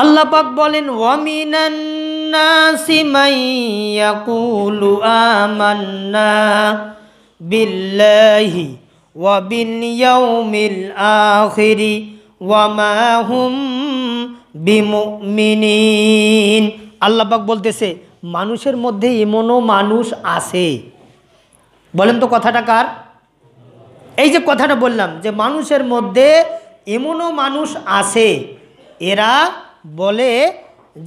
আল্লাহ পাক বলেন ওয়ামিনান নাসি মান ইয়াকুলু আমান্না বিল্লাহি ওয়া বিল ইয়াউমিল আখিরি ওয়া মা হুম বিমুমিনিন। আল্লাহ পাক বলতেছে মানুষের মধ্যে এমনও মানুষ আছে। বলেন তো কথাটা কার? এই যে কথাটা বললাম যে মানুষের মধ্যে এমনও মানুষ আছে, এরা বলে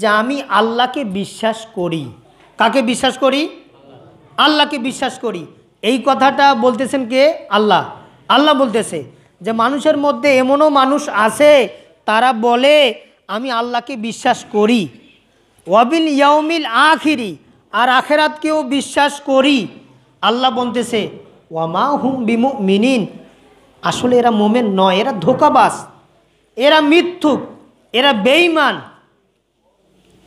যে আমি আল্লাহকে বিশ্বাস করি। কাকে বিশ্বাস করি? আল্লাহকে বিশ্বাস করি। এই কথাটা বলতেছেন কে? আল্লাহ। আল্লাহ বলতেছে যে মানুষের মধ্যে এমনও মানুষ আছে তারা বলে আমি আল্লাহকে বিশ্বাস করি, ওয়াবিল ইয়াউমিল আখিরি, আর আখেরাতকেও বিশ্বাস করি। আল্লাহ বলতেছে ওয়ামা হুম বিমুমিনিন, আসলে এরা মোমেন নয়, এরা ধোঁকাবাজ, এরা মিথ্যুক, এরা বেঈমান,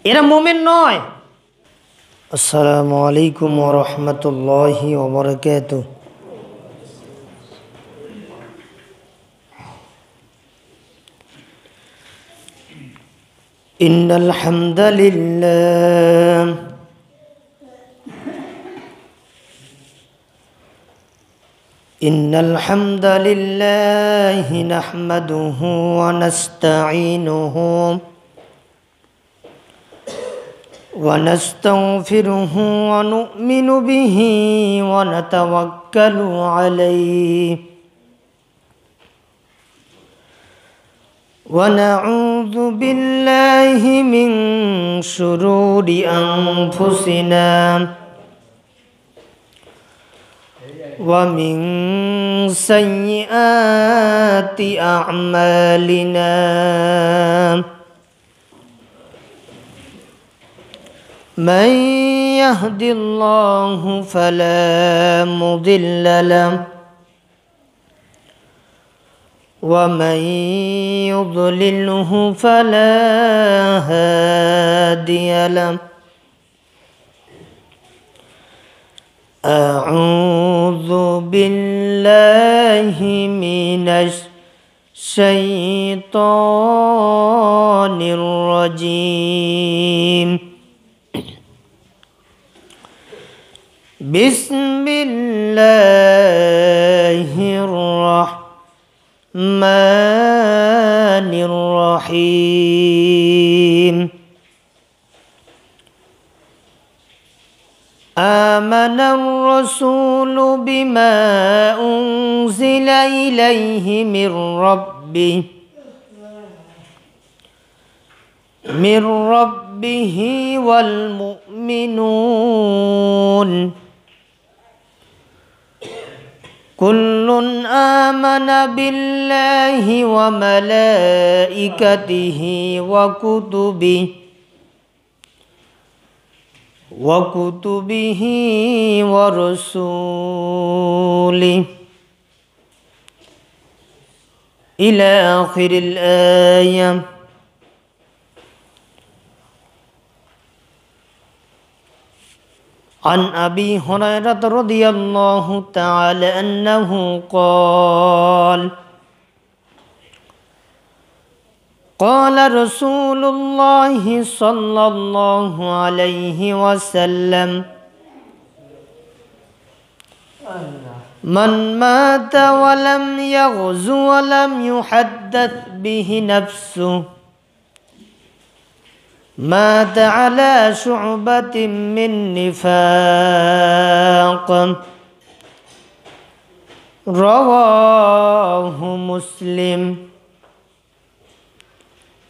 এরা মোমেন নয়। আসসালামু আলাইকুম ওয়া রাহমাতুল্লাহি ওয়া বারাকাতুহু। ইন্নাল হামদালিল্লাহ ইন্নাল হামদালিল্লাহি নাহমাদুহু ওয়া নাস্তাঈনুহু ونستغفره ونؤمن به ونتوكل عليه ونعوذ بالله من شرور أنفسنا ومن سيئات أعمالنا من يهد الله فلا مضل له ومن يضلله فلا هادي له أعوذ بالله من الشيطان الرجيم بسم الله الرحمن الرحيم آمن الرسول بما أنزل إليه من ربه والمؤمنون كل آمن بالله وملائكته وكتبه ورسوله إلى آخر الآية. عن أبي هريرة رضي الله تعالى أنه قال قال رسول الله صلى الله عليه وسلم من مات ولم يغز ولم يحدث به نفسه مات على شعبة من نفاق رواه مسلم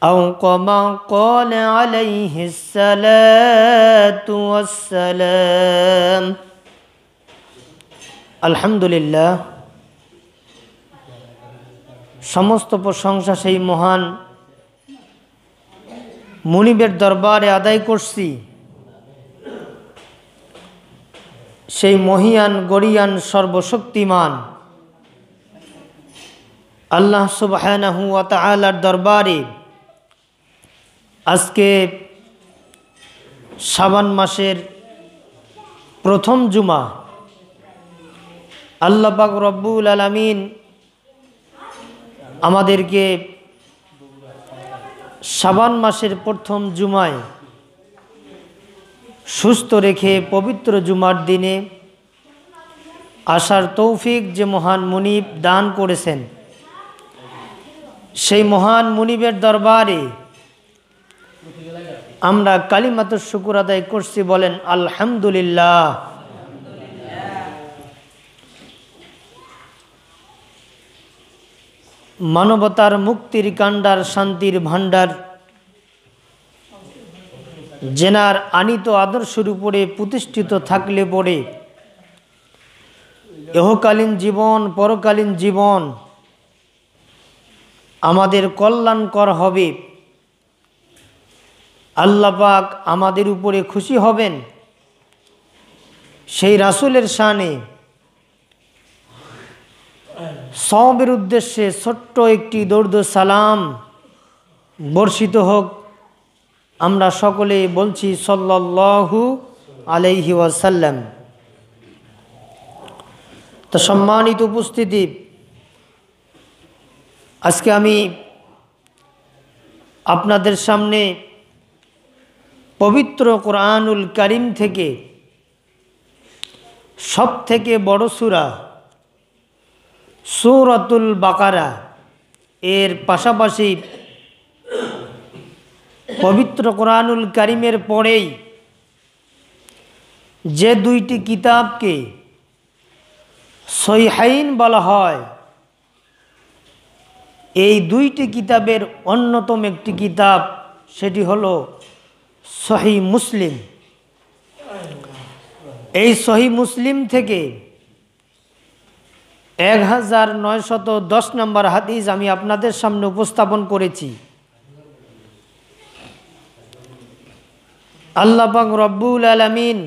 أو كما قال عليه الصلاة والسلام. আলহামদুলিল্লাহ, সমস্ত প্রশংসা সেই মহান মুনিবের দরবারে আদায় করছি। সেই মহিয়ান গরিয়ান সর্বশক্তিমান আল্লাহ সুবহানাহু ওয়া তাআলার দরবারে আজকে শাবান মাসের প্রথম জুমা আল্লাহ পাক রব্বুল আলামিন আমাদেরকে শাবান মাসের প্রথম জুমায় সুস্থ রেখে পবিত্র জুমার দিনে আসার তৌফিক যে মহান মুনিব দান করেছেন, সেই মহান মুনিবের দরবারে আমরা কালিমাতুশ শুকর আদায় করছি। বলেন আলহামদুলিল্লাহ। মানবতার মুক্তির কাণ্ডার, শান্তির ভাণ্ডার, জেনার আনিত আদর্শের উপরে প্রতিষ্ঠিত থাকলে পরে ইহকালীন জীবন পরকালীন জীবন আমাদের কল্যাণকর হবে। আল্লাহ পাক আমাদের উপরে খুশি হবেন। সেই রাসূলের শানে সওয়াবের উদ্দেশ্যে ছোট্ট একটি দরুদ সালাম বর্ষিত হোক। আমরা সকলে বলছি সাল্লাল্লাহু আলাইহি ওয়াসাল্লাম। তো সম্মানিত উপস্থিতি, আজকে আমি আপনাদের সামনে পবিত্র কোরআনুল কারীম থেকে সবথেকে বড় সূরা সূরাতুল বাকারা এর পাশাপাশি পবিত্র কোরআনুল কারীমের পরেই যে দুইটি কিতাবকে সহিহাইন বলা হয়, এই দুইটি কিতাবের অন্যতম একটি কিতাব, সেটি হলো সহিহ মুসলিম। এই সহিহ মুসলিম থেকে 1910 নম্বর হাদিস আমি আপনাদের সামনে উপস্থাপন করেছি। আল্লাহ পাক রব্বুল আলামিন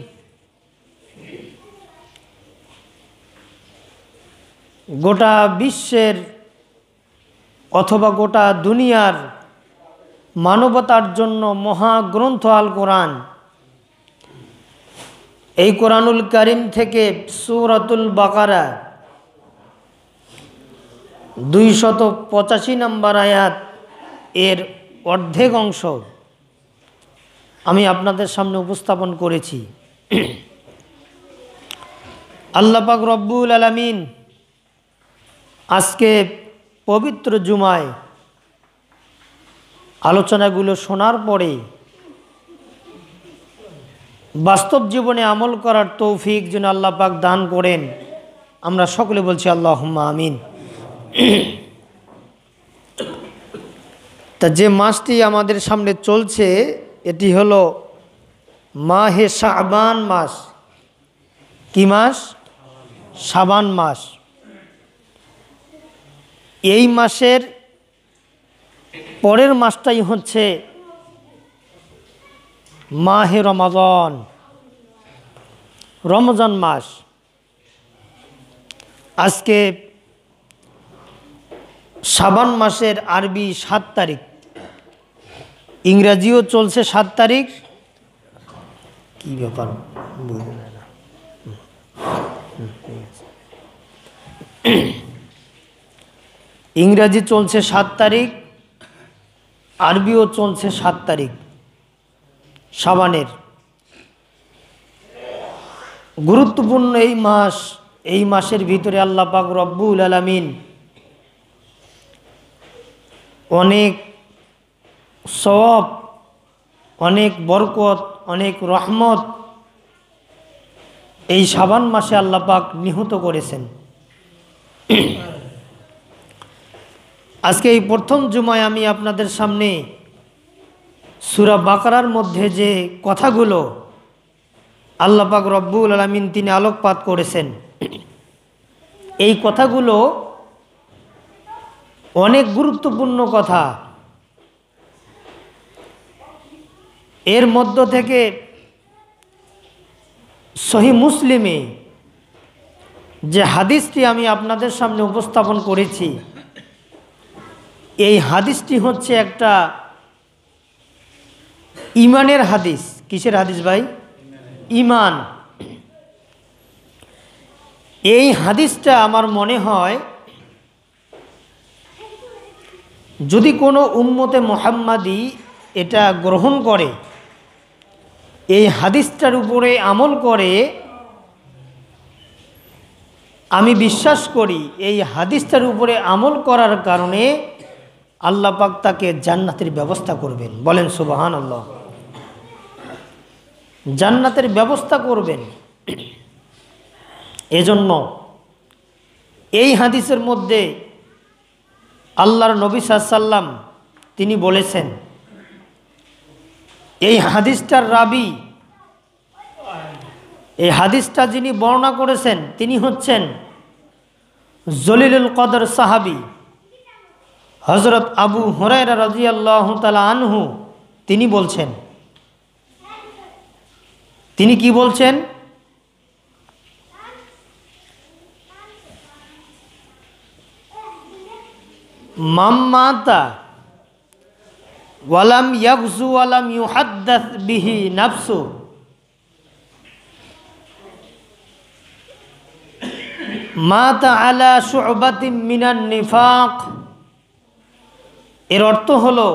গোটা বিশ্বের অথবা গোটা দুনিয়ার মানবতার জন্য মহাগ্রন্থ আল কোরআন, এই কোরআনুল কারীম থেকে সূরাতুল বাকারা 285 নম্বর আয়াত এর অর্ধেক অংশ আমি আপনাদের সামনে উপস্থাপন করেছি। আল্লাহ পাক রব্বুল আলামিন আজকে পবিত্র জুমায় আলোচনাগুলো শোনার পরে বাস্তব জীবনে আমল করার তৌফিক যেন আল্লাহ পাক দান করেন। আমরা সকলে বলছি আল্লাহুম্মা আমিন। তা যে মাসটি আমাদের সামনে চলছে এটি হলো মাহে শাবান মাস। কি মাস? শাবান মাস। এই মাসের পরের মাসটাই হচ্ছে মাহে রমাদান, রমজান মাস। আজকে শাবান মাসের আরবি 7 তারিখ, ইংরাজিও চলছে 7 তারিখ। কি ব্যাপার বুঝলেন না? ইংরাজি চলছে 7 তারিখ, আরবিও চলছে 7 তারিখ শাবানের। গুরুত্বপূর্ণ এই মাস। এই মাসের ভিতরে আল্লাহ পাক রব্বুল আলামিন অনেক সওয়াব, অনেক বরকত, অনেক রহমত এই শাবান মাসে আল্লাহ পাক নিহত করেছেন। আজকে এই প্রথম জুমায় আমি আপনাদের সামনে সূরা বাকারার মধ্যে যে কথাগুলো আল্লাহ পাক রব্বুল আলামিন তিনি আলোকপাত করেছেন, এই কথাগুলো অনেক গুরুত্বপূর্ণ কথা। এর মধ্য থেকে সহিহ মুসলিমে যে হাদিসটি আমি আপনাদের সামনে উপস্থাপন করেছি, এই হাদিসটি হচ্ছে একটা ইমানের হাদিস। কিসের হাদিস ভাই? ইমান। এই হাদিসটা আমার মনে হয় যদি কোনো উম্মতে মুহাম্মাদি এটা গ্রহণ করে, এই হাদিসটার উপরে আমল করে, আমি বিশ্বাস করি এই হাদিসটার উপরে আমল করার কারণে আল্লাহ পাক তাকে জান্নাতের ব্যবস্থা করবেন। বলেন সুবহানাল্লাহ। জান্নাতের ব্যবস্থা করবেন। এজন্য এই হাদিসের মধ্যে আল্লাহর নবী সাল্লাল্লাহু আলাইহি ওয়াসাল্লাম তিনি বলেছেন, এই হাদিসটার রাবি, এই হাদিসটা যিনি বর্ণনা করেছেন তিনি হচ্ছেন জলিলুল কদর সাহাবী হযরত আবু হুরায়রা রাদিয়াল্লাহু তাআলা আনহু। তিনি বলছেন, তিনি কি বলছেন? মাম্মাতা ওয়ালাম ইয়াগজু ওয়ালাম ইউহাদ্দাস বিহি নাফসু মাতা আলা শু'বাতিন মিনান নিফাক। এর অর্থ হলো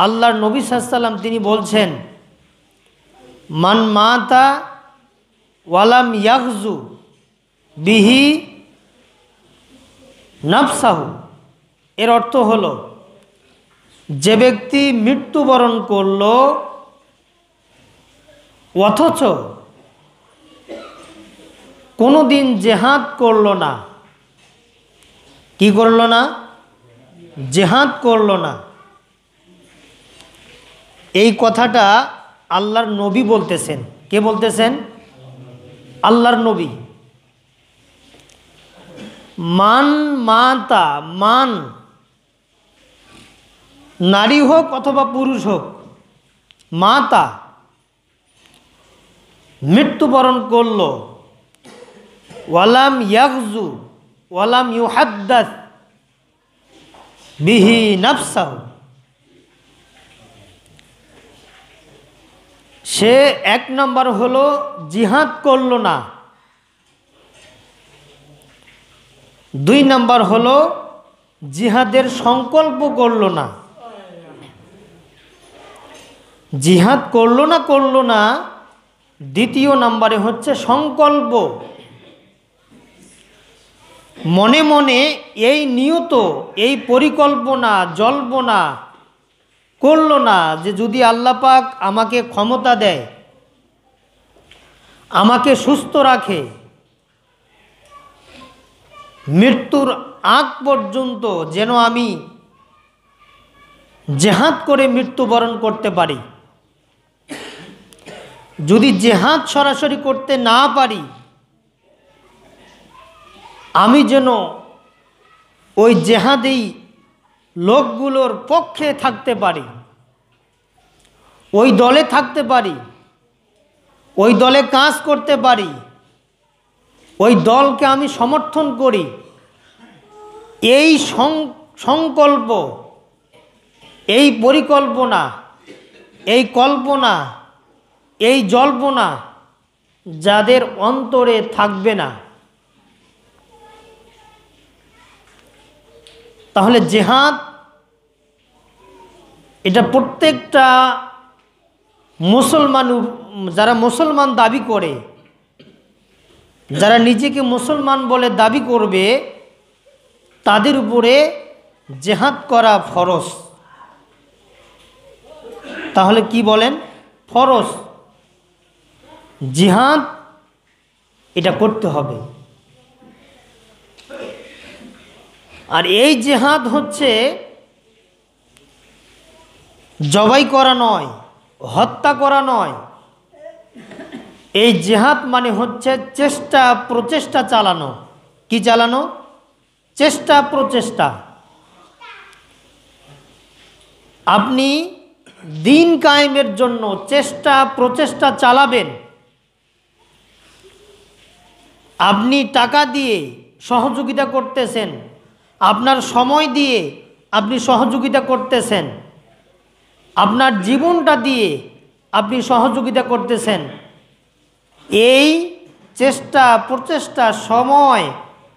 আল্লাহর নবী সাল্লাল্লাহু আলাইহি ওয়াসাল্লাম তিনি বলছেন, মান মাতা ওয়ালাম ইয়াগজু বিহি নাফসাহু। এর অর্থ হলো যে ব্যক্তি মৃত্যুবরণ করল অথচ কোনো দিন জেহাদ করল না। কি করল না? জেহাদ করল না। এই কথাটা আল্লাহর নবী বলতেছেন। কে বলতেছেন? আল্লাহর নবী। মান মাতা, মান নারী হোক অথবা পুরুষ হোক, মাতা মৃত্যুবরণ করল, ওয়ালাম ইয়াগজু ওয়ালাম ইউহাদ্দাস বিহি নাফসাহু, সে এক নম্বর হলো জিহাদ করল না, দুই নম্বর হলো জিহাদের সংকল্প করল না। জিহাদ করল না, দ্বিতীয় নম্বরে হচ্ছে সংকল্প। মনে মনে এই নিয়ত, এই পরিকল্পনা, জল্পনা করল না যে যদি আল্লাহ পাক আমাকে ক্ষমতা দেয়, আমাকে সুস্থ রাখে, মৃত্যুর আগ পর্যন্ত যেন আমি জেহাদ করে মৃত্যুবরণ করতে পারি। যদি জেহাদ সরাসরি করতে না পারি, আমি যেন ওই জেহাদি লোকগুলোর পক্ষে থাকতে পারি, ওই দলে থাকতে পারি, ওই দলে কাজ করতে পারি, ওই দলকে আমি সমর্থন করি। এই সংকল্প, এই পরিকল্পনা, এই কল্পনা, এই জল্পনা যাদের অন্তরে থাকবে না, তাহলে জেহাদ এটা প্রত্যেকটা মুসলমান, যারা মুসলমান দাবি করে, যারা নিজেকে মুসলমান বলে দাবি করবে, তাদের উপরে জেহাদ করা ফরজ। তাহলে কি বলেন? ফরজ। জিহাদ এটা করতে হবে। আর এই জিহাদ হচ্ছে জবাই করা নয়, হত্যা করা নয়। এই জিহাদ মানে হচ্ছে চেষ্টা প্রচেষ্টা চালানো। কি চালানো? চেষ্টা প্রচেষ্টা। আপনি দিন কায়েমের জন্য চেষ্টা প্রচেষ্টা চালাবেন। আপনি টাকা দিয়ে সহযোগিতা করতেছেন, আপনার সময় দিয়ে আপনি সহযোগিতা করতেছেন, আপনার জীবনটা দিয়ে আপনি সহযোগিতা করতেছেন। এই চেষ্টা প্রচেষ্টা, সময়,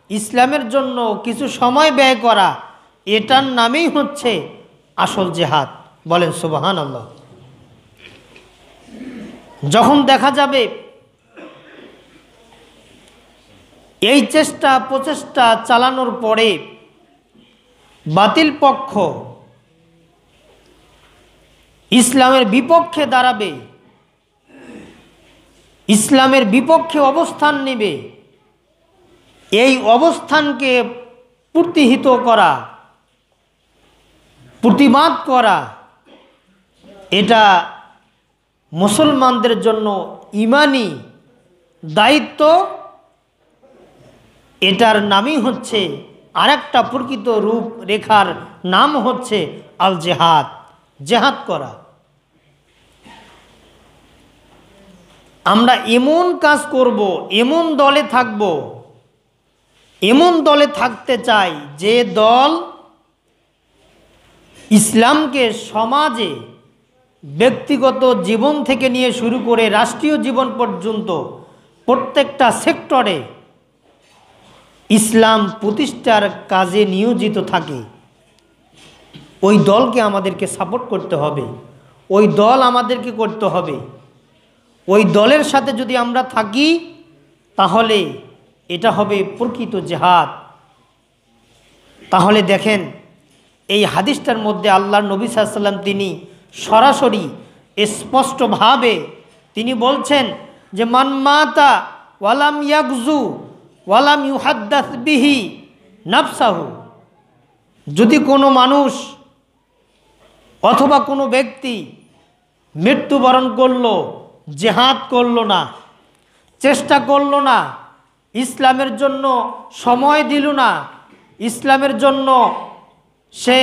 ইসলামের জন্য কিছু সময় ব্যয় করা, এটার নামেই হচ্ছে আসল জেহাদ। বলেন সুবহানাল্লাহ। যখন দেখা যাবে এই চেষ্টা প্রচেষ্টা চালানোর পরে বাতিল পক্ষ ইসলামের বিপক্ষে দাঁড়াবে, ইসলামের বিপক্ষে অবস্থান নেবে, এই অবস্থানকে প্রতিহিত করা, প্রতিবাদ করা, এটা মুসলমানদের জন্য ঈমানি দায়িত্ব। এটার নামই হচ্ছে, আরেকটা প্রকৃত রূপ রেখার নাম হচ্ছে আল জেহাদ, জেহাদ করা। আমরা এমন কাজ করব, এমন দলে থাকব, এমন দলে থাকতে চাই যে দল ইসলামকে সমাজে ব্যক্তিগত জীবন থেকে নিয়ে শুরু করে রাষ্ট্রীয় জীবন পর্যন্ত প্রত্যেকটা সেক্টরে ইসলাম প্রতিষ্ঠার কাজে নিয়োজিত থাকে। ওই দলকে আমাদেরকে সাপোর্ট করতে হবে, ওই দল আমাদেরকে করতে হবে। ওই দলের সাথে যদি আমরা থাকি তাহলে এটা হবে প্রকৃত জেহাদ। তাহলে দেখেন এই হাদিসটার মধ্যে আল্লাহর নবী সাল্লাল্লাহু আলাইহি ওয়াসাল্লাম তিনি সরাসরি স্পষ্টভাবে তিনি বলছেন যে মান মাতা ওয়ালাম ইয়াগজু ওয়ালাম ইউহাদ্দাস বিহি নাফসাহু, যদি কোনো মানুষ অথবা কোনো ব্যক্তি মৃত্যুবরণ করলো, জেহাদ করলো না, চেষ্টা করলো না, ইসলামের জন্য সময় দিল না, ইসলামের জন্য সে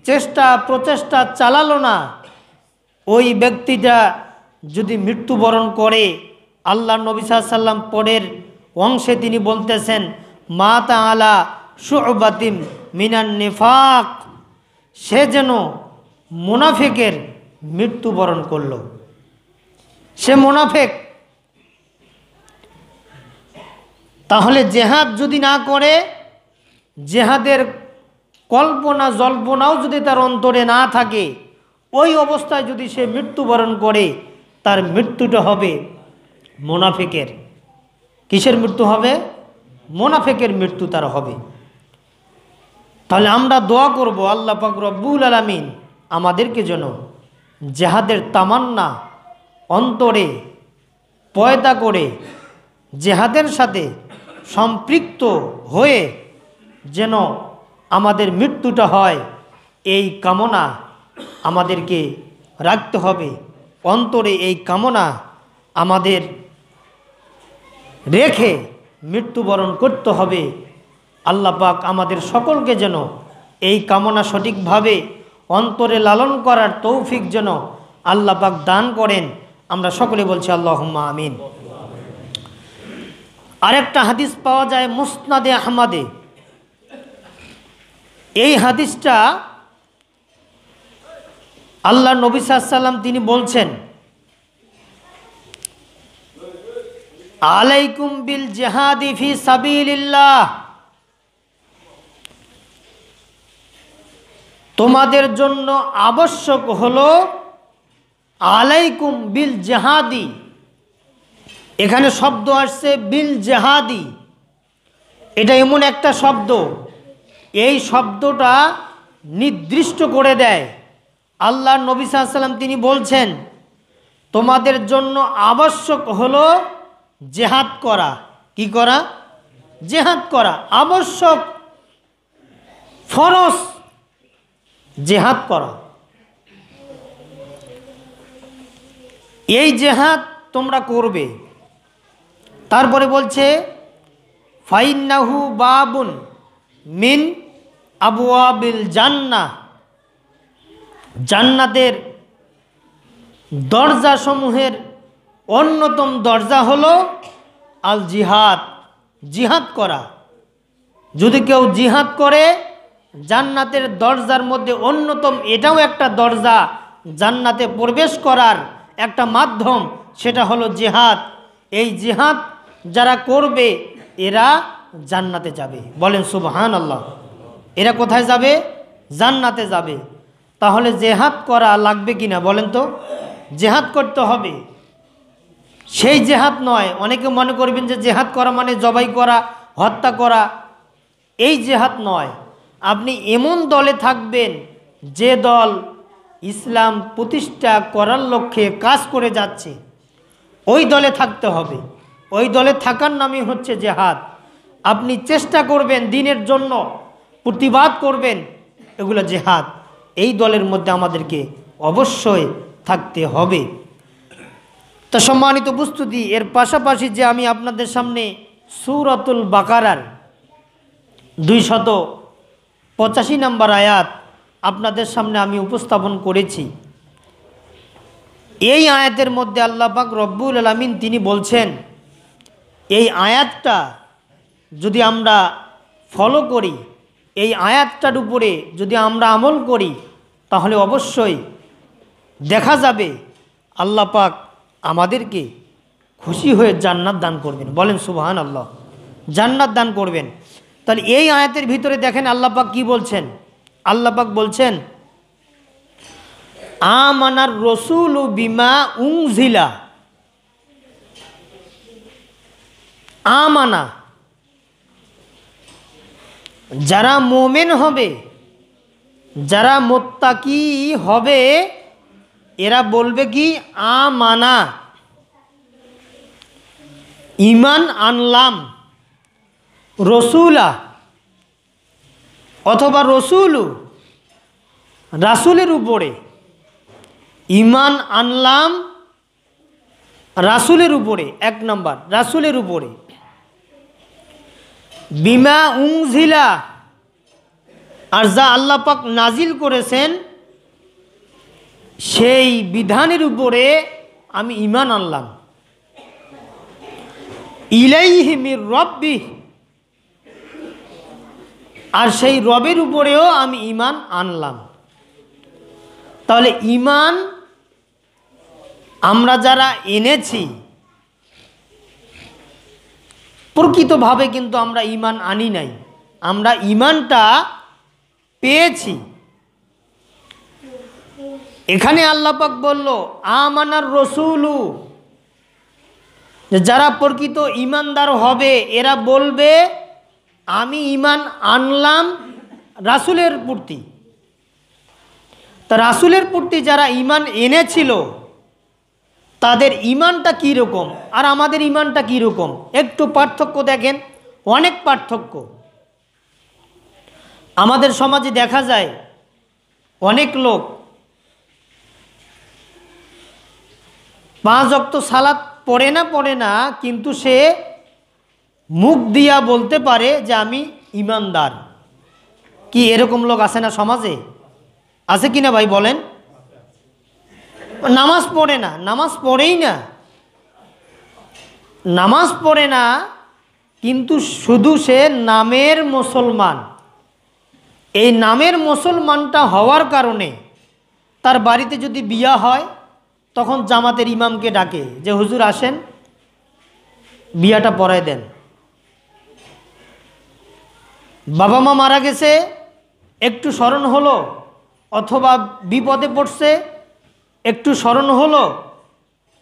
চেষ্টা প্রচেষ্টা চালালো না, ওই ব্যক্তিটা যদি মৃত্যুবরণ করে, আল্লাহ নবী সাল্লাল্লাহু আলাইহি ওয়াসাল্লাম পরের অংশে তিনি বলতেছেন মা তাআলা শুবাতিম মিনান নিফাক, সে যেন মুনাফিকের মৃত্যুবরণ করলো, সে মুনাফিক। তাহলে জেহাদ যদি না করে, জেহাদের কল্পনা জল্পনাও যদি তার অন্তরে না থাকে, ওই অবস্থায় যদি সে মৃত্যুবরণ করে, তার মৃত্যুটা হবে মুনাফিকের। কিসের মৃত্যু হবে? মুনাফিকের মৃত্যু তার হবে। তাহলে আমরা দোয়া করব আল্লাহ পাক রব্বুল আলামিন আমাদেরকে যেন জেহাদের তামান্না অন্তরে পয়দা করে জেহাদের সাথে সম্পৃক্ত হয়ে যেন আমাদের মৃত্যুটা হয়, এই কামনা আমাদেরকে রাখতে হবে অন্তরে। এই কামনা আমাদের রেখে মৃত্যুবরণ করতে হবে। আল্লাহ পাক আমাদের সকলকে যেন এই কামনা সঠিকভাবে অন্তরে লালন করার তৌফিক যেন আল্লাহ পাক দান করেন। আমরা সকলে বলছি আল্লাহুম্মা আমিন। আরেকটা হাদিস পাওয়া যায় মুসনাদে আহমদে। এই হাদিসটা আল্লাহ নবী সাল্লাল্লাহু আলাইহি ওয়াসাল্লাম তিনি বলছেন আলাইকুম বিল জিহাদি ফি সাবিলিল্লাহ, তোমাদের জন্য আবশ্যক হলো আলাইকুম বিল জিহাদি। এখানে শব্দ আসছে বিল জিহাদি, এটা এমন একটা শব্দ, এই শব্দটা নির্দিষ্ট করে দেয়। আল্লাহ নবী সাল্লাল্লাহু আলাইহি ওয়াসাল্লাম তিনি বলছেন তোমাদের জন্য আবশ্যক হলো জেহাদ করা। কি করা? জেহাদ করা আবশ্যক, ফরজ জেহাদ করা। এই জেহাদ তোমরা করবে। তারপরে বলছে ফাইন্নাহু বাবুন মিন আবওয়াবিল জান্নাহ, জান্নাতের দরজাসমূহের অন্যতম দরজা হলো আল জিহাদ, জিহাদ করা। যদি কেউ জিহাদ করে, জান্নাতের দরজার মধ্যে অন্যতম এটাও একটা দরজা, জান্নাতে প্রবেশ করার একটা মাধ্যম, সেটা হলো জিহাদ। এই জিহাদ যারা করবে এরা জান্নাতে যাবে। বলেন সুবহানাল্লাহ। এরা কোথায় যাবে? জান্নাতে যাবে। তাহলে জেহাদ করা লাগবে কিনা বলেন তো? জেহাদ করতে হবে। সেই জেহাদ নয়, অনেকে মনে করবেন যে জেহাদ করা মানে জবাই করা, হত্যা করা, এই জেহাদ নয়। আপনি এমন দলে থাকবেন যে দল ইসলাম প্রতিষ্ঠা করার লক্ষ্যে কাজ করে যাচ্ছে, ওই দলে থাকতে হবে। ওই দলে থাকার নামই হচ্ছে জেহাদ। আপনি চেষ্টা করবেন দ্বীনের জন্য, প্রতিবাদ করবেন, এগুলো জেহাদ। এই দলের মধ্যে আমাদেরকে অবশ্যই থাকতে হবে। তো সম্মানিত উপস্থিতি, এর পাশাপাশি যে আমি আপনাদের সামনে সূরাতুল বাকারার 285 নম্বর আয়াত আপনাদের সামনে আমি উপস্থাপন করেছি, এই আয়াতের মধ্যে আল্লাহ পাক রব্বুল আলামিন তিনি বলছেন, এই আয়াতটা যদি আমরা ফলো করি, এই আয়াতটার উপরে যদি আমরা আমল করি, তাহলে অবশ্যই দেখা যাবে আল্লাহ পাক আমাদেরকে খুশি হয়ে জান্নাত দান করবেন। বলেন সুবহানাল্লাহ, জান্নাত দান করবেন। তাহলে এই আয়াতের ভিতরে দেখেন আল্লাহ পাক কি বলছেন। আল্লাহ পাক বলছেন, আমানার রসুলু বিমা উনজিলা। আমানা, যারা মোমেন হবে, যারা মুত্তাকি হবে, এরা বলবে কি? আমানা, ঈমান আনলাম, রসুলা অথবা রসুলু, রাসুলের উপরে ঈমান আনলাম, রাসুলের উপরে, এক নম্বর রাসুলের উপরে। বিমা উনজিলা, আর যা আল্লাহ পাক নাজিল করেছেন সেই বিধানের উপরে আমি ঈমান আনলাম। ইলাইহি মির রব্বি, আর সেই রবের উপরেও আমি ঈমান আনলাম। তাহলে ঈমান আমরা যারা এনেছি, প্রকৃতভাবে কিন্তু আমরা ঈমান আনি নাই, আমরা ঈমানটা পেয়েছি। এখানে আল্লাহ পাক বলল আমানার রসুলু, যারা প্রকৃত ঈমানদার হবে এরা বলবে আমি ঈমান আনলাম রাসূলের প্রতি। তা রাসূলের প্রতি যারা ঈমান এনেছিল তাদের ঈমানটা কী রকম আর আমাদের ঈমানটা কী রকম, একটু পার্থক্য দেখেন, অনেক পার্থক্য। আমাদের সমাজে দেখা যায় অনেক লোক 5 ওয়াক্ত সালাত পড়ে না, কিন্তু সে মুখ দিয়া বলতে পারে যে আমি ঈমানদার। কি এরকম লোক আছে না সমাজে? আছে কি না ভাই বলেন? নামাজ পড়ে না, নামাজ পড়েই না, নামাজ পড়ে না, কিন্তু শুধু সে নামের মুসলমান। এই নামের মুসলমানটা হওয়ার কারণে তার বাড়িতে যদি বিয়া হয় তখন জামাতের ইমামকে ডাকে যে হুজুর আসেন বিয়াটা পড়ায় দেন। বাবা মা মারা গেছে, একটু স্মরণ হলো, অথবা বিপদে পড়ছে, একটু স্মরণ হলো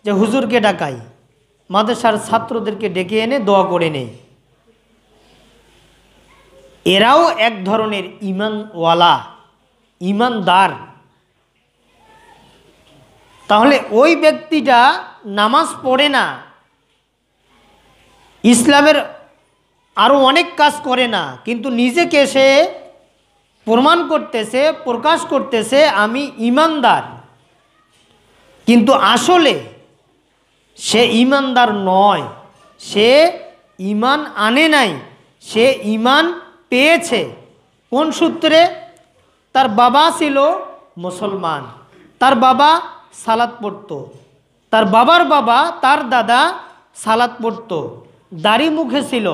যে হুজুরকে ডাকাই, মাদ্রাসার ছাত্রদেরকে ডেকে এনে দোয়া করে নেই। এরাও এক ধরনের ঈমানওয়ালা, ঈমানদার। তাহলে ওই ব্যক্তিটা নামাজ পড়ে না, ইসলামের আরও অনেক কাজ করে না, কিন্তু নিজেকে সে প্রমাণ করতেছে, প্রকাশ করতেছে আমি ঈমানদার, কিন্তু আসলে সে ঈমানদার নয়, সে ঈমান আনে নাই, সে ঈমান পেয়েছে। কোন সূত্রে? তার বাবা ছিল মুসলমান, তার বাবা সালাত পড়তো, তার বাবার বাবা তার দাদা সালাত পড়তো, দাড়ি মুখে ছিল,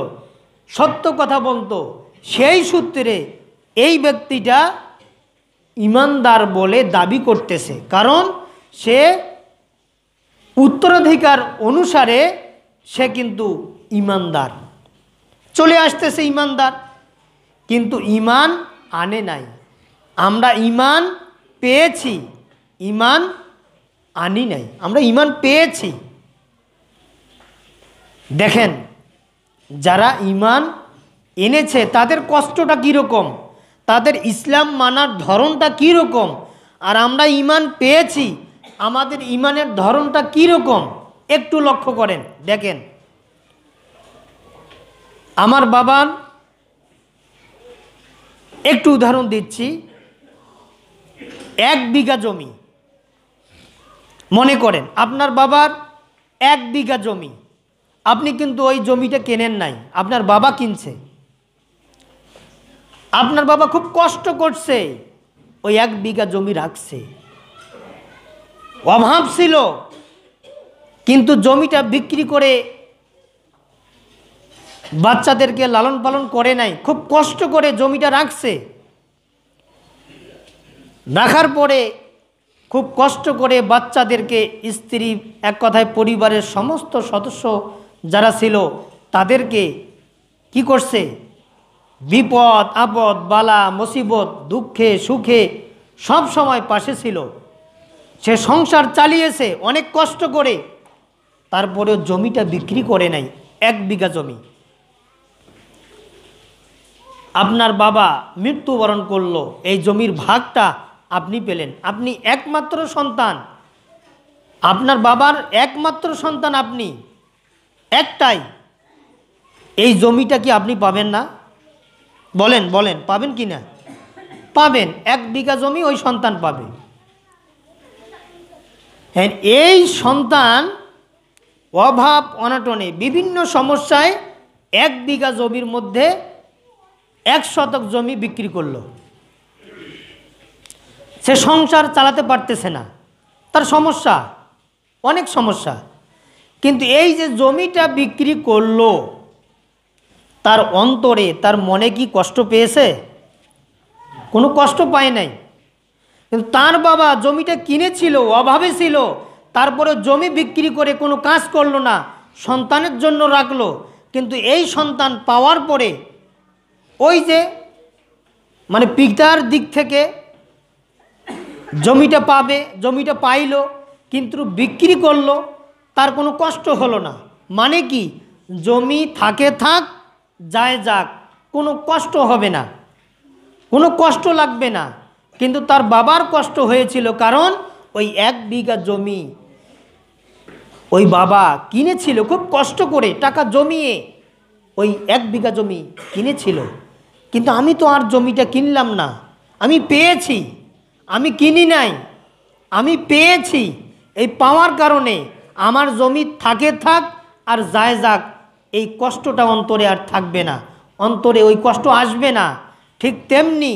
সত্য কথা বলতো, সেই সূত্রে এই ব্যক্তিটা ঈমানদার বলে দাবি করতেছে, কারণ সে উত্তরাধিকার অনুসারে সে কিন্তু ঈমানদার, চলে আসতেছে ঈমানদার। কিন্তু ঈমান আনে নাই। আমরা ঈমান পেয়েছি, ঈমান আনি নাই, আমরা ঈমান পেয়েছি। দেখেন যারা ঈমান এনেছে তাদের কষ্টটা কীরকম, তাদের ইসলাম মানার ধরনটা কীরকম, আর আমরা ঈমান পেয়েছি আমাদের ঈমানের ধরনটা কীরকম একটু লক্ষ্য করেন। দেখেন আমার বাবার একটু উদাহরণ দিচ্ছি। 1 বিঘা জমি, মনে করেন আপনার বাবার 1 বিঘা জমি, আপনি কিন্তু ওই জমিটা কেনেন নাই, আপনার বাবা কিনছে। আপনার বাবা খুব কষ্ট করছে, ওই 1 বিঘা জমি রাখছে, অভাব ছিল কিন্তু জমিটা বিক্রি করে বাচ্চাদেরকে লালন পালন করে নাই, খুব কষ্ট করে জমিটা রাখছে। রাখার পরে খুব কষ্ট করে বাচ্চাদেরকে, স্ত্রী, এক কথায় পরিবারের সমস্ত সদস্য যারা ছিল তাদেরকে কি করছে, বিপদ আপদ বালা মুসিবত দুঃখে সুখে সব সময় পাশে ছিল। সে সংসার চালিয়েছে অনেক কষ্ট করে, তারপরেও জমিটা বিক্রি করে নাই, 1 বিঘা জমি। আপনার বাবা মৃত্যুবরণ করলো, এই জমির ভাগটা আপনি পেলেন, আপনি একমাত্র সন্তান, আপনার বাবার একমাত্র সন্তান আপনি, একটাই, এই জমিটা কি আপনি পাবেন না? বলেন বলেন, পাবেন কি না? পাবেন। 1 বিঘা জমি ওই সন্তান পাবে। হ্যাঁ, এই সন্তান অভাব অনটনে বিভিন্ন সমস্যায় 1 বিঘা জমির মধ্যে 1 শতক জমি বিক্রি করলো। সে সংসার চালাতে পারতেছে না, তার সমস্যা, অনেক সমস্যা। কিন্তু এই যে জমিটা বিক্রি করলো, তার অন্তরে তার মনে কি কষ্ট পেয়েছে? কোনো কষ্ট পায় নাই। কিন্তু তার বাবা জমিটা কিনেছিল, অভাবে ছিল, তারপরে জমি বিক্রি করে কোনো কাজ করলো না, সন্তানের জন্য রাখলো। কিন্তু এই সন্তান পাওয়ার পরে ওই যে মানে পিতার দিক থেকে জমিটা পাবে, জমিটা পাইলো কিন্তু বিক্রি করলো, তার কোনো কষ্ট হলো না। মানে কি, জমি থাকে থাক যায় যাক, কোনো কষ্ট হবে না, কোনো কষ্ট লাগবে না। কিন্তু তার বাবার কষ্ট হয়েছিল, কারণ ওই 1 বিঘা জমি ওই বাবা কিনেছিল খুব কষ্ট করে, টাকা জমিয়ে ওই 1 বিঘা জমি কিনেছিল। কিন্তু আমি তো আর জমিটা কিনলাম না, আমি পেয়েছি, আমি কিনি নাই, আমি পেয়েছি। এই পাওয়ার কারণে আমার জমি থাকে থাক আর যায় যাক, এই কষ্টটা অন্তরে আর থাকবে না, অন্তরে ওই কষ্ট আসবে না। ঠিক তেমনি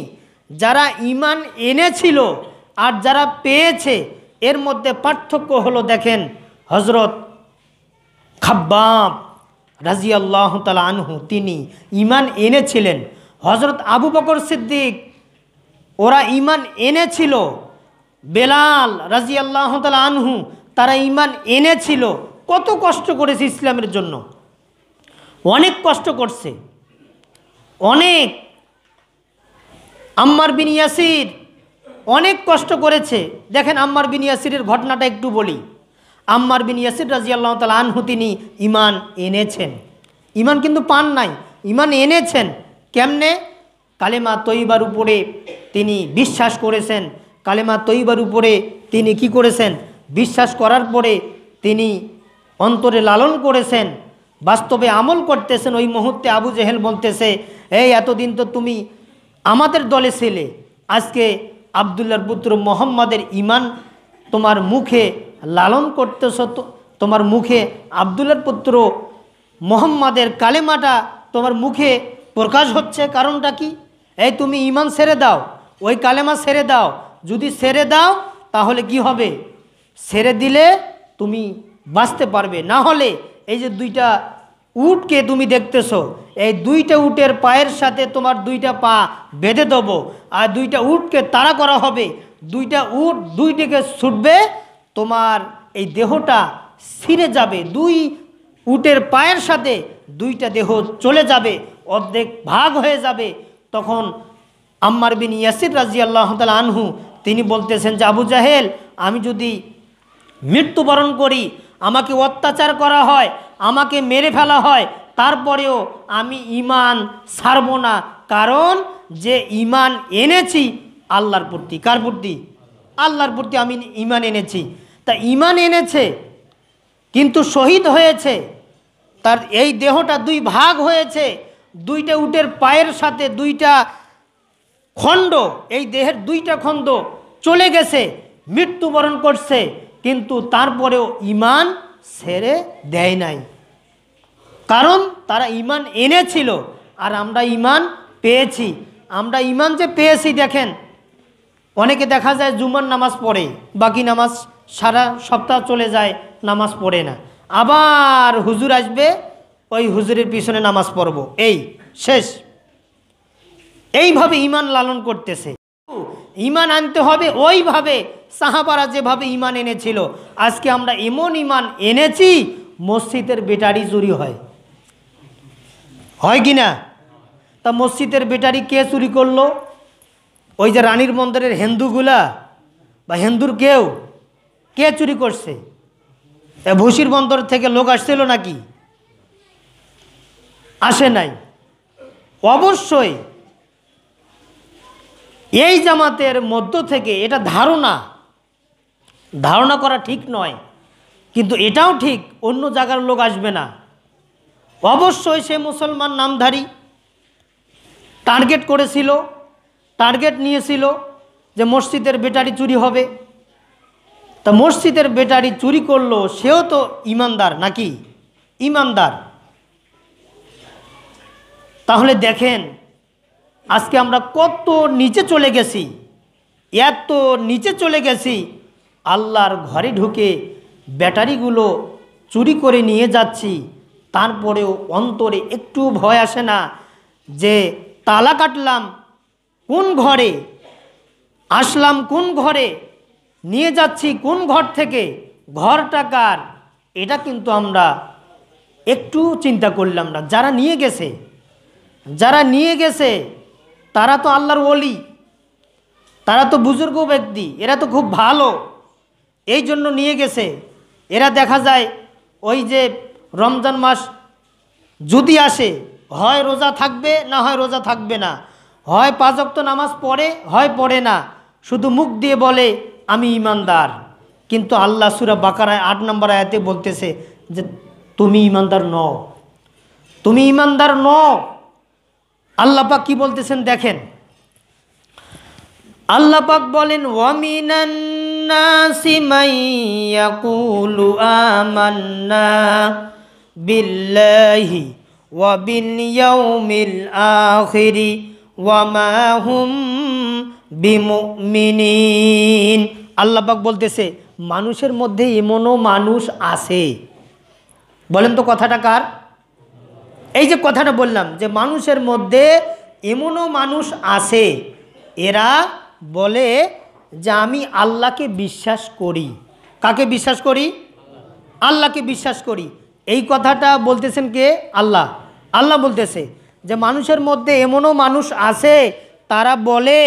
যারা ঈমান এনেছিল আর যারা পেয়েছে, এর মধ্যে পার্থক্য হলো, দেখেন হযরত খাব্বাব রাদিয়াল্লাহু তাআলা আনহু তিনি ঈমান এনেছিলেন, হযরত আবু বকর সিদ্দিক ওরা ঈমান এনেছিল, বেলাল রাদিয়াল্লাহু তাআলা আনহু তারা ঈমান এনেছিল। কত কষ্ট করেছে ইসলামের জন্য, অনেক কষ্ট করছে, অনেক। আম্মার বিন ইয়াসির অনেক কষ্ট করেছে। দেখেন আম্মার বিন ইয়াসিরের ঘটনাটা একটু বলি। আম্মার বিন ইয়াসির রাদিয়াল্লাহু তাআলা আনহু তিনি ঈমান এনেছেন, ঈমান কিন্তু পান নাই, ঈমান এনেছেন। কেমনে? কালেমা তৈবার উপরে তিনি বিশ্বাস করেছেন, কালেমা তৈবার উপরে তিনি কি করেছেন? বিশ্বাস করার পরে তিনি অন্তরে লালন করেছেন, বাস্তবে আমল করতেছেন। ওই মুহূর্তে আবু জেহেল বলতেছে, এই এতদিন তো তুমি আমাদের দলে ছিলে, আজকে আবদুল্লাহর পুত্র মোহাম্মদের ঈমান তোমার মুখে লালন করতেছ, তোমার মুখে আবদুল্লাহর পুত্র মোহাম্মদের কালেমাটা তোমার মুখে প্রকাশ হচ্ছে, কারণটা কি? এই তুমি ঈমান ছেড়ে দাও, ওই কালেমা ছেড়ে দাও, যদি ছেড়ে দাও তাহলে কি হবে? ছেড়ে দিলে তুমি বাঁচতে পারবে, না হলে এই যে 2টা উটকে তুমি দেখতেছো, এই 2টা উটের পায়ের সাথে তোমার 2টা পা বেঁধে দেবো, আর 2টা উটকে তাড়া করা হবে, 2টা উট 2 দিকে ছুটবে, তোমার এই দেহটা ছিঁড়ে যাবে, 2 উটের পায়ের সাথে 2টা দেহ চলে যাবে, অর্ধেক ভাগ হয়ে যাবে। তখন আম্মার বিন ইয়াসির রাদিয়াল্লাহু তাআলা আনহু তিনি বলতেছেন যে আবু জাহেল, আমি যদি মৃত্যুবরণ করি, আমাকে অত্যাচার করা হয়, আমাকে মেরে ফেলা হয়, তারপরেও আমি ঈমান ছাড়ব না, কারণ যে ঈমান এনেছি আল্লাহর প্রতি। কার প্রতি? আল্লাহর প্রতি আমি ঈমান এনেছি। তা ঈমান এনেছে কিন্তু শহীদ হয়েছে, তার এই দেহটা দুই ভাগ হয়েছে, দুইটা উটের পায়ের সাথে দুইটা খণ্ড, এই দেহের দুইটা খণ্ড চলে গেছে, মৃত্যুবরণ করছে, কিন্তু তারপরেও ঈমান ছেড়ে দেয় নাই, কারণ তারা ঈমান এনেছিল আর আমরা ঈমান পেয়েছি। আমরা ঈমান যে পেয়েছি, দেখেন অনেকে দেখা যায় জুমার নামাজ পড়ে, বাকি নামাজ সারা সপ্তাহ চলে যায়, নামাজ পড়ে না, আবার হুজুর আসবে, ওই হুজুরের পিছনে নামাজ পড়ব, এই শেষ। এইভাবে ঈমান লালন করতেছে। ঈমান আনতে হবে ওইভাবে সাহাবারা যেভাবে ঈমান এনেছিল। আজকে আমরা এমন ঈমান এনেছি, মসজিদের ব্যাটারি চুরি হয়, হয় কি না? তা মসজিদের ব্যাটারি কে চুরি করলো? ওই যে রানীর মন্দিরের হিন্দুগুলা বা হিন্দুর কেউ, কে চুরি করছে? ভুসির বন্দর থেকে লোক আসছিল নাকি? আসে নাই। অবশ্যই এই জামাতের মধ্য থেকে এটা ধারণা করা ঠিক নয়, কিন্তু এটাও ঠিক অন্য জায়গার লোক আসবে না। অবশ্যই সে মুসলমান নামধারী টার্গেট করেছিল, টার্গেট নিয়েছিল যে মসজিদের ব্যাটারি চুরি হবে। তা মসজিদের ব্যাটারি চুরি করলো, সেও তো ইমানদার নাকি? ইমানদার। তাহলে দেখেন আজকে আমরা কত নিচে চলে গেছি, এত নিচে চলে গেছি। আল্লাহর ঘরে ঢুকে ব্যাটারিগুলো চুরি করে নিয়ে যাচ্ছি, তারপরেও অন্তরে একটু ভয় আসে না যে তালা কাটলাম কোন ঘরে, আসলাম কোন ঘরে, নিয়ে যাচ্ছি কোন ঘর থেকে, ঘরটা কার? এটা কিন্তু আমরা একটু চিন্তা করলাম না। যারা নিয়ে গেছে তারা তো আল্লাহর ওলি, তারা তো বুজুর্গ ব্যক্তি, এরা তো খুব ভালো, এই জন্য নিয়ে গেছে। এরা দেখা যায় ওই যে রমজান মাস যদি আসে, হয় রোজা থাকবে না হয় রোজা থাকবে না, হয় 5 ওয়াক্ত নামাজ পড়ে হয় পড়ে না, শুধু মুখ দিয়ে বলে আমি ইমানদার। কিন্তু আল্লাহ সূরা বাকারায় 8 নম্বর আয়াতে বলতেছে যে তুমি ইমানদার নও, তুমি ইমানদার নও। আল্লাহ পাক কি বলতেছেন দেখেন, আল্লাহ পাক বলেন ওয়ামিনান নাসি মান ইয়াকুলু আমান্না বিল্লাহি ওয়া বিল ইয়াউমিল আখিরি ওয়া মা হুম বিমুমিনিন। আল্লাহ পাক বলতেছে মানুষের মধ্যে এমনও মানুষ আছে। বলেন তো কথাটা কার? এই যে কথাটা বললাম যে মানুষের মধ্যে এমনও মানুষ আছে, এরা বলে যে আমি আল্লাহকে বিশ্বাস করি। কাকে বিশ্বাস করি? আল্লাহকে বিশ্বাস করি। এই কথাটা বলতেছেন কে? আল্লাহ। আল্লাহ বলতেছে যে মানুষের মধ্যে এমনও মানুষ আছে, তারা বলে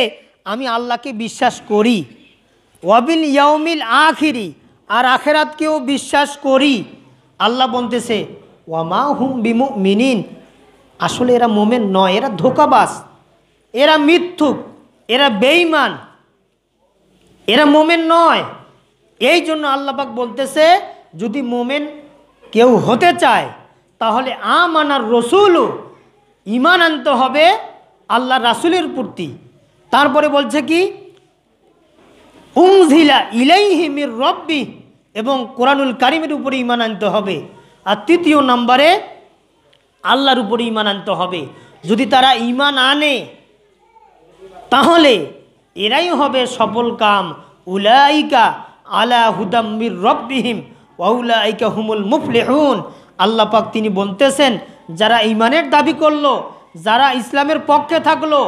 আমি আল্লাহকে বিশ্বাস করি, ওয়াবিল ইয়াউমিল আখিরি, আর আখেরাতকেও বিশ্বাস করি। আল্লাহ বলতেছে ওয়ামা হুম বিমুমিনিন, আসলে এরা মোমেন নয়, এরা ধোঁকাবাজ, এরা মিথ্যুক, এরা বেঈমান, এরা মোমেন নয়। এই জন্য আল্লাহ পাক বলতেছে যদি মোমেন কেউ হতে চায় তাহলে আমানার রসুলও, ঈমান আনতে হবে আল্লাহ রাসূলের প্রতি। তারপরে বলছে কি উনজিলা ইলাইহি মির রব্বি, এবং কোরআনুল কারীমের উপরে ঈমান আনতে হবে। আর 3 নম্বরে আল্লাহর উপরে ঈমান আনতে হবে। যদি তারা ঈমান আনে তাহলে এরাই হবে সফল কাম। উলাইকা আলা হুদাম মির রব্বিহিম ওয়া উলাইকা হুমুল মুফলিহুন। আল্লাহ পাক তিনি বলতেছেন যারা ঈমানের দাবি করলো, যারা ইসলামের পক্ষে থাকলো,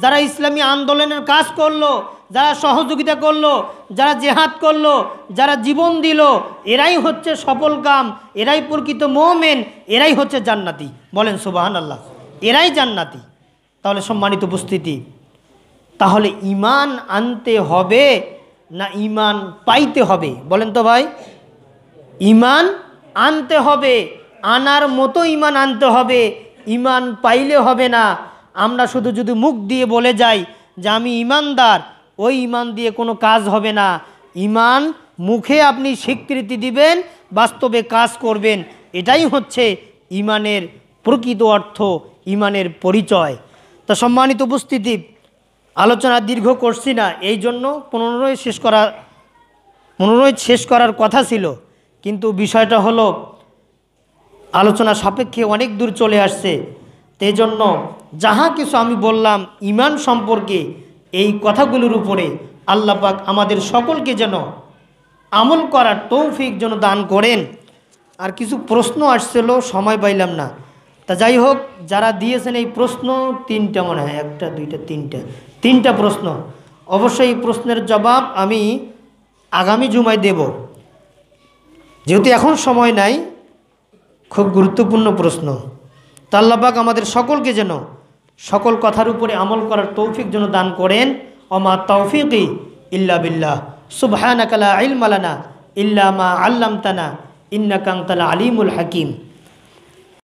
যারা ইসলামী আন্দোলনের কাজ করলো, যারা সহযোগিতা করলো, যারা জেহাদ করলো, যারা জীবন দিল, এরাই হচ্ছে সফল কাম, এরাই প্রকৃত মুমিন, এরাই হচ্ছে জান্নাতি। বলেন সুবহানাল্লাহ, এরাই জান্নাতি। তাহলে সম্মানিত উপস্থিতি, তাহলে ঈমান আনতে হবে না ঈমান পাইতে হবে? বলেন তো ভাই। ঈমান আনতে হবে, আনার মতো ঈমান আনতে হবে, ঈমান পাইলে হবে না। আমরা শুধু যদি মুখ দিয়ে বলে যাই যে আমি ঈমানদার, ওই ঈমান দিয়ে কোনো কাজ হবে না। ঈমান মুখে আপনি স্বীকৃতি দিবেন, বাস্তবে কাজ করবেন, এটাই হচ্ছে ঈমানের প্রকৃত অর্থ, ঈমানের পরিচয়। তা সম্মানিত উপস্থিতি, আলোচনা দীর্ঘ করছি না, এই জন্য পুনরায় শেষ করার কথা ছিল, কিন্তু বিষয়টা হলো আলোচনা সাপেক্ষে অনেক দূর চলে আসছে। এই জন্য যাহা কিছু আমি বললাম ঈমান সম্পর্কে, এই কথাগুলোর উপরে আল্লাহ পাক আমাদের সকলকে যেন আমল করার তৌফিক যেন দান করেন। আর কিছু প্রশ্ন আসছিল, সময় পাইলাম না। তা যাই হোক, যারা দিয়েছেন এই প্রশ্ন তিনটা, মনে হয় একটা দুইটা তিনটা প্রশ্ন, অবশ্যই এই প্রশ্নের জবাব আমি আগামী জুমায় দেব, যেহেতু এখন সময় নাই। খুব গুরুত্বপূর্ণ প্রশ্ন। তা আল্লাহ পাক আমাদের সকলকে যেন সকল কথার উপরে আমল করার তৌফিক যেন দান করেন। ওমা তাওফিকি ইল্লা বিল্লাহ, সুবহানাকা লা ইলমা লানা ইল্লা মা আল্লামতানা ইন্নাকা আনতাল আলিমুল হাকিম।